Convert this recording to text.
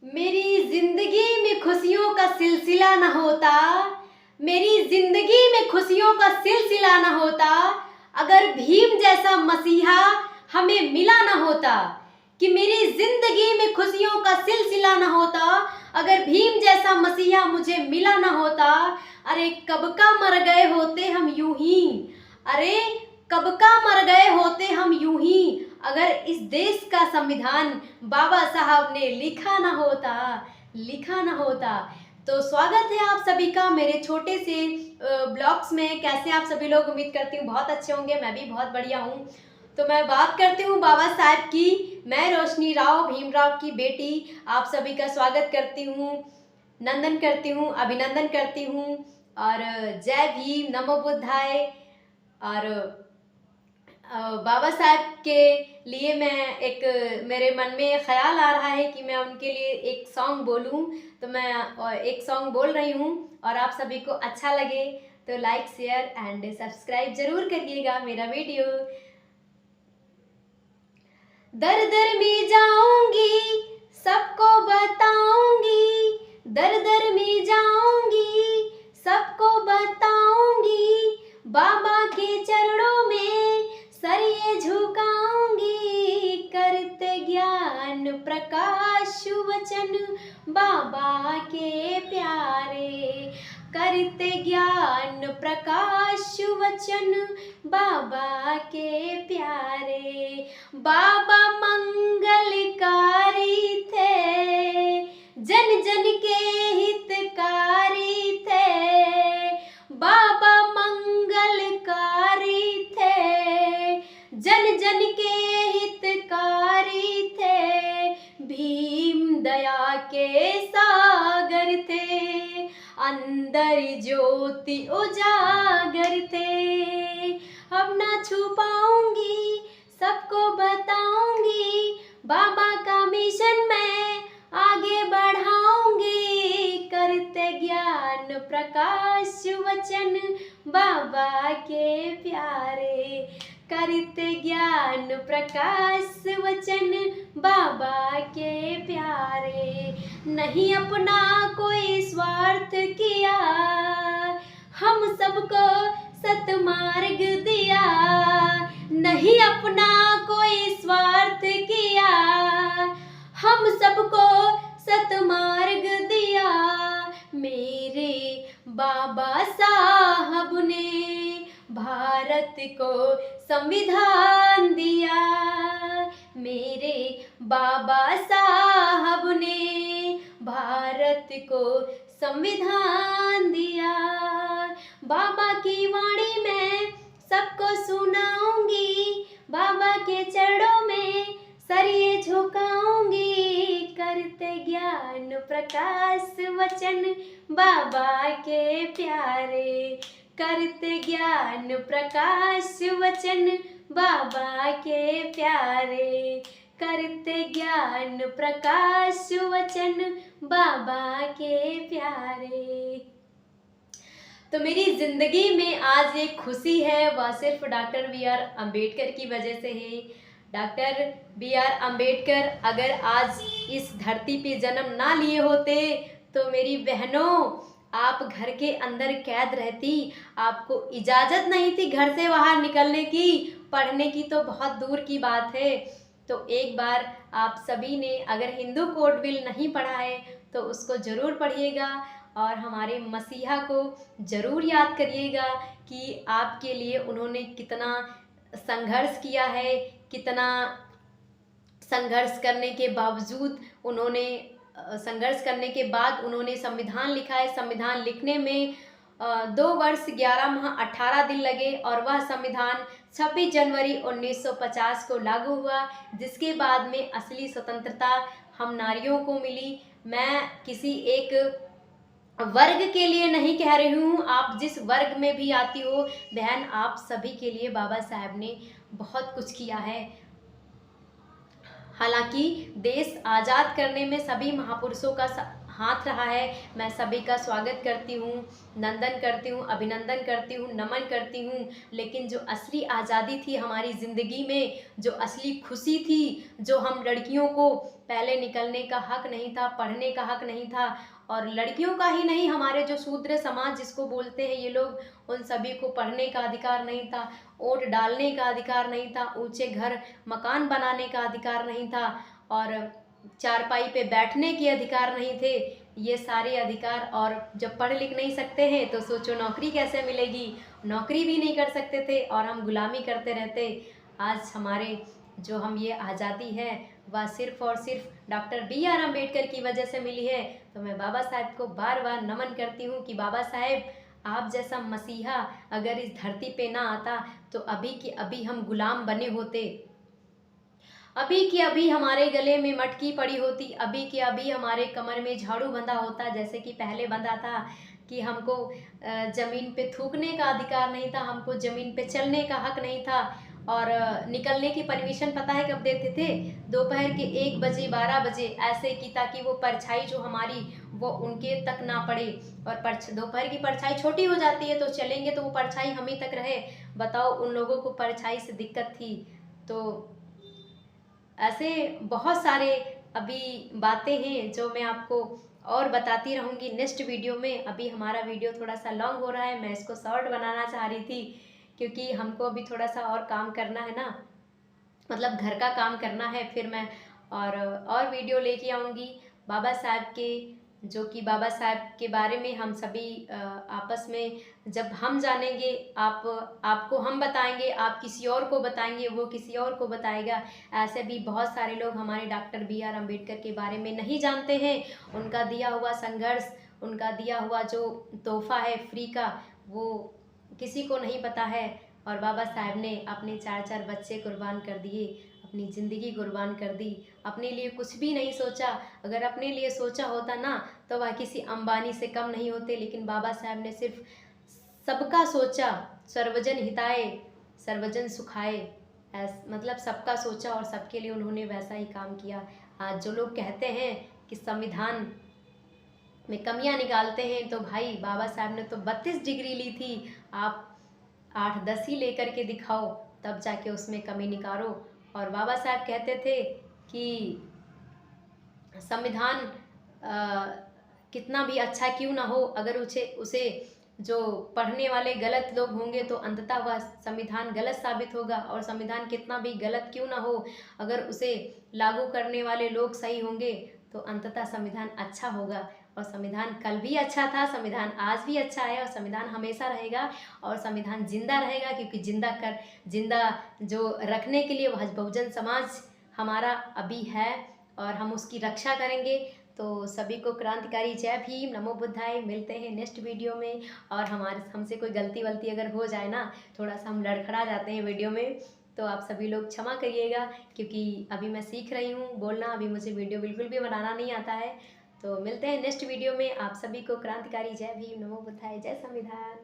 मेरी जिंदगी में खुशियों का सिलसिला न होता, मेरी जिंदगी में खुशियों का सिलसिला न होता, अगर भीम जैसा मसीहा हमें मिला न होता। कि मेरी जिंदगी में खुशियों का सिलसिला न होता, अगर भीम जैसा मसीहा मुझे मिला न होता। अरे कब का मर गए होते हम यूं ही, अरे कब का मर गए होते हम यूं ही, अगर इस देश का संविधान बाबा साहब ने लिखा ना होता, लिखा ना होता। तो स्वागत है आप सभी का मेरे छोटे से ब्लॉग्स में। कैसे आप सभी लोग, उम्मीद करती हूँ बहुत अच्छे होंगे। मैं भी बहुत बढ़िया हूँ। तो मैं बात करती हूँ बाबा साहब की। मैं रोशनी राव, भीमराव की बेटी, आप सभी का स्वागत करती हूँ, नंदन करती हूँ, अभिनंदन करती हूँ। और जय भीम, नमो बुद्धाय। और बाबा साहब के लिए मैं एक, मेरे मन में ख्याल आ रहा है कि मैं उनके लिए एक सॉन्ग बोलूं। तो मैं एक सॉन्ग बोल रही हूं, और आप सभी को अच्छा लगे तो लाइक, शेयर एंड सब्सक्राइब जरूर करिएगा मेरा वीडियो। दर दर में जाऊंगी, सबको बताऊंगी, दर दर में जाऊंगी, सबको बताऊंगी, बाबा के चरणों में सर ये झुकाऊंगी, करते ज्ञान प्रकाश वचन बाबा के प्यारे, करते ज्ञान प्रकाश वचन बाबा के प्यारे। बाबा मंगलकारी थे, जन जन के हितकारी थे, बाबा मंगलकारी थे, जन जन के हितकारी थे, भीम दया के सागर थे, अंदर ज्योति उजागर थे। अब ना छुपाऊंगी, सबको बताऊंगी, बाबा का मिशन मैं आगे बढ़ाऊंगी, करते ज्ञान प्रकाश वचन बाबा के प्यारे, करते ज्ञान प्रकाश वचन बाबा के प्यारे। नहीं अपना कोई स्वार्थ किया, हम सबको सतमार्ग दिया, नहीं अपना कोई स्वार्थ किया, हम सबको सतमार्ग दिया। मेरे बाबा साहब ने भारत को संविधान दिया, मेरे बाबा साहब ने भारत को संविधान दिया। बाबा की वाणी में सबको सुनाऊंगी, बाबा के चरणों में सर ये झुकाऊंगी, करते ज्ञान प्रकाश वचन बाबा के प्यारे, करते ज्ञान प्रकाश वचन बाबा के प्यारे, करते ज्ञान प्रकाश वचन बाबा के प्यारे। तो मेरी ज़िंदगी में आज एक खुशी है, वह सिर्फ डॉक्टर बी आर अम्बेडकर की वजह से है। डॉक्टर बी आर अम्बेडकर अगर आज इस धरती पे जन्म ना लिए होते तो मेरी बहनों, आप घर के अंदर कैद रहती। आपको इजाज़त नहीं थी घर से बाहर निकलने की, पढ़ने की तो बहुत दूर की बात है। तो एक बार आप सभी ने अगर हिंदू कोड बिल नहीं पढ़ा है तो उसको ज़रूर पढ़िएगा, और हमारे मसीहा को ज़रूर याद करिएगा कि आपके लिए उन्होंने कितना संघर्ष किया है, कितना संघर्ष करने के बावजूद उन्होंने संघर्ष करने के बाद उन्होंने संविधान लिखा है। संविधान लिखने में 2 वर्ष 11 माह 18 दिन लगे, और वह संविधान 26 जनवरी 1950 को लागू हुआ, जिसके बाद में असली स्वतंत्रता हम नारियों को मिली। मैं किसी एक वर्ग के लिए नहीं कह रही हूँ, आप जिस वर्ग में भी आती हो बहन, आप सभी के लिए बाबा साहब ने बहुत कुछ किया है। हालांकि देश आज़ाद करने में सभी महापुरुषों का हाथ रहा है। मैं सभी का स्वागत करती हूँ, नंदन करती हूँ, अभिनंदन करती हूँ, नमन करती हूँ। लेकिन जो असली आज़ादी थी हमारी ज़िंदगी में, जो असली खुशी थी, जो हम लड़कियों को पहले निकलने का हक नहीं था, पढ़ने का हक नहीं था, और लड़कियों का ही नहीं, हमारे जो शूद्र समाज जिसको बोलते हैं ये लोग, उन सभी को पढ़ने का अधिकार नहीं था, वोट डालने का अधिकार नहीं था, ऊंचे घर मकान बनाने का अधिकार नहीं था, और चारपाई पे बैठने के अधिकार नहीं थे। ये सारे अधिकार, और जब पढ़ लिख नहीं सकते हैं तो सोचो नौकरी कैसे मिलेगी, नौकरी भी नहीं कर सकते थे और हम गुलामी करते रहते। आज हमारे जो हम ये आज़ादी है वह सिर्फ़ और सिर्फ डॉक्टर BR अम्बेडकर की वजह से मिली है। तो मैं बाबा साहेब को बार बार नमन करती हूँ कि बाबा साहेब, आप जैसा मसीहा अगर इस धरती पे ना आता तो अभी की अभी हम गुलाम बने होते, अभी की अभी हमारे गले में मटकी पड़ी होती, अभी के अभी हमारे कमर में झाड़ू बंधा होता, जैसे कि पहले बंधा था। कि हमको ज़मीन पे थूकने का अधिकार नहीं था, हमको ज़मीन पे चलने का हक नहीं था, और निकलने की परमिशन पता है कब देते थे? दोपहर के 1 बजे 12 बजे, ऐसे कि ताकि वो परछाई जो हमारी वो उनके तक ना पड़े। और दोपहर की परछाई छोटी हो जाती है तो चलेंगे तो वो परछाई हम ही तक रहे। बताओ, उन लोगों को परछाई से दिक्कत थी। तो ऐसे बहुत सारे अभी बातें हैं जो मैं आपको और बताती रहूँगी नेक्स्ट वीडियो में। अभी हमारा वीडियो थोड़ा सा लॉन्ग हो रहा है, मैं इसको शॉर्ट बनाना चाह रही थी क्योंकि हमको अभी थोड़ा सा और काम करना है ना, मतलब घर का काम करना है। फिर मैं और वीडियो लेके आऊँगी बाबा साहब के, जो कि बाबा साहब के बारे में हम सभी आपस में जब हम जानेंगे, आपको हम बताएंगे, आप किसी और को बताएंगे, वो किसी और को बताएगा। ऐसे भी बहुत सारे लोग हमारे डॉक्टर BR अम्बेडकर के बारे में नहीं जानते हैं। उनका दिया हुआ संघर्ष, उनका दिया हुआ जो तोहफा है फ्री का, वो किसी को नहीं पता है। और बाबा साहब ने अपने 4-4 बच्चे कुर्बान कर दिए, अपनी ज़िंदगी कुर्बान कर दी, अपने लिए कुछ भी नहीं सोचा। अगर अपने लिए सोचा होता ना तो वह किसी अंबानी से कम नहीं होते, लेकिन बाबा साहब ने सिर्फ सबका सोचा, सर्वजन हिताय सर्वजन सुखाय, मतलब सबका सोचा और सबके लिए उन्होंने वैसा ही काम किया। आज जो लोग कहते हैं कि संविधान में कमियां निकालते हैं, तो भाई बाबा साहब ने तो 32 डिग्री ली थी, आप 8-10 ही लेकर के दिखाओ, तब जाके उसमें कमी निकालो। और बाबा साहब कहते थे कि संविधान कितना भी अच्छा क्यों ना हो, अगर उसे जो पढ़ने वाले गलत लोग होंगे तो अंततः वह संविधान गलत साबित होगा। और संविधान कितना भी गलत क्यों ना हो, अगर उसे लागू करने वाले लोग सही होंगे तो अंततः संविधान अच्छा होगा। और संविधान कल भी अच्छा था, संविधान आज भी अच्छा है, और संविधान हमेशा रहेगा, और संविधान जिंदा रहेगा, क्योंकि जिंदा जो रखने के लिए वह बहुजन समाज हमारा अभी है और हम उसकी रक्षा करेंगे। तो सभी को क्रांतिकारी जय भीम, नमो बुद्धाय। मिलते हैं नेक्स्ट वीडियो में। और हमसे कोई गलती वलती अगर हो जाए ना, थोड़ा सा हम लड़खड़ा जाते हैं वीडियो में, तो आप सभी लोग क्षमा करिएगा, क्योंकि अभी मैं सीख रही हूँ बोलना, अभी मुझे वीडियो बिल्कुल भी बनाना नहीं आता है। तो मिलते हैं नेक्स्ट वीडियो में। आप सभी को क्रांतिकारी जय भीम, नमो बुद्धाय, जय संविधान।